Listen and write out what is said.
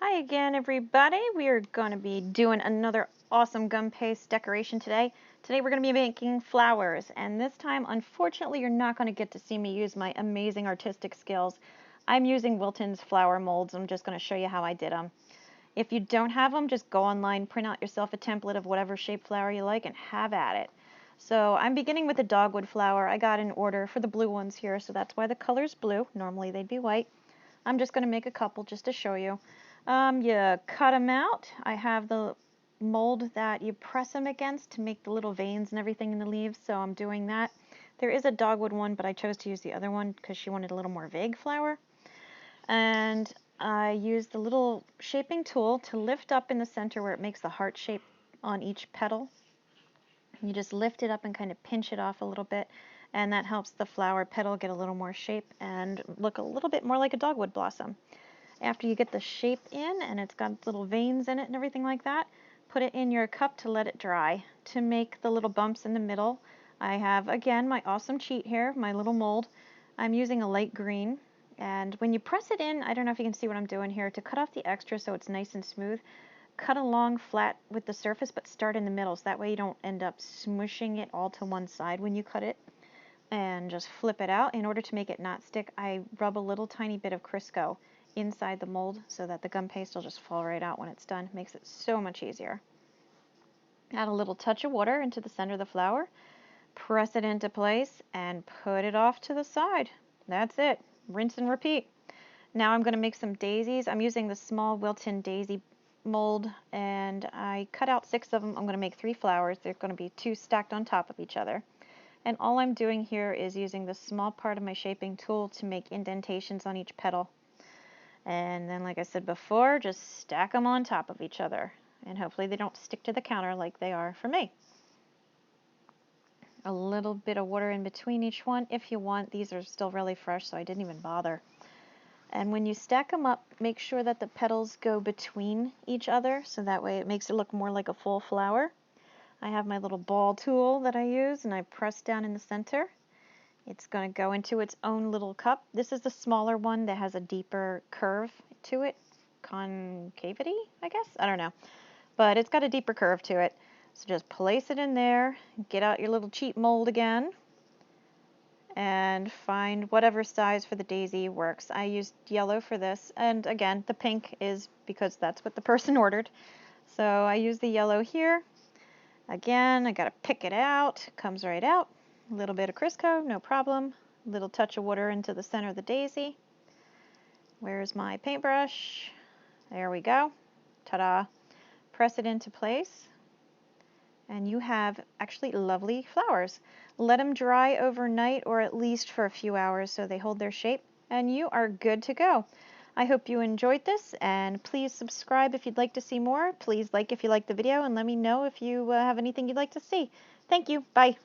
Hi again, everybody. We are going to be doing another awesome Gumpaste decoration today. Today we're going to be making flowers, and this time, unfortunately, you're not going to get to see me use my amazing artistic skills. I'm using Wilton's flower molds. I'm just going to show you how I did them. If you don't have them, just go online, print out yourself a template of whatever shape flower you like, and have at it. So I'm beginning with a dogwood flower. I got an order for the blue ones here, so that's why the color's blue. Normally they'd be white. I'm just going to make a couple just to show you. You cut them out. I have the mold that you press them against to make the little veins and everything in the leaves, so I'm doing that. There is a dogwood one, but I chose to use the other one because she wanted a little more vague flower. And I used the little shaping tool to lift up in the center where it makes the heart shape on each petal. You just lift it up and kind of pinch it off a little bit, and that helps the flower petal get a little more shape and look a little bit more like a dogwood blossom. After you get the shape in and it's got little veins in it and everything like that, put it in your cup to let it dry. To make the little bumps in the middle, I have, again, my awesome cheat here, my little mold. I'm using a light green, and when you press it in, I don't know if you can see what I'm doing here, to cut off the extra so it's nice and smooth, cut along flat with the surface but start in the middle, so that way you don't end up smushing it all to one side when you cut it. And just flip it out. In order to make it not stick, I rub a little tiny bit of Crisco inside the mold so that the gum paste will just fall right out when it's done. It makes it so much easier. Add a little touch of water into the center of the flower, press it into place, and put it off to the side. That's it. Rinse and repeat. Now I'm going to make some daisies. I'm using the small Wilton daisy mold, and I cut out 6 of them. I'm going to make 3 flowers. They're going to be 2 stacked on top of each other. And all I'm doing here is using the small part of my shaping tool to make indentations on each petal. And then, like I said before, just stack them on top of each other. And hopefully they don't stick to the counter like they are for me. A little bit of water in between each one if you want. These are still really fresh, so I didn't even bother. And when you stack them up, make sure that the petals go between each other, so that way it makes it look more like a full flower. I have my little ball tool that I use, and I press down in the center. It's going to go into its own little cup. This is the smaller one that has a deeper curve to it. Concavity, I guess? I don't know. But it's got a deeper curve to it. So just place it in there, get out your little cheat mold again, and find whatever size for the daisy works. I used yellow for this, and again, the pink is because that's what the person ordered. So I use the yellow here. Again, I got to pick it out. It comes right out. A little bit of Crisco, no problem. A little touch of water into the center of the daisy. Where's my paintbrush? There we go. Ta-da. Press it into place. And you have actually lovely flowers. Let them dry overnight or at least for a few hours so they hold their shape. And you are good to go. I hope you enjoyed this, and please subscribe if you'd like to see more. Please like if you liked the video, and let me know if you have anything you'd like to see. Thank you. Bye.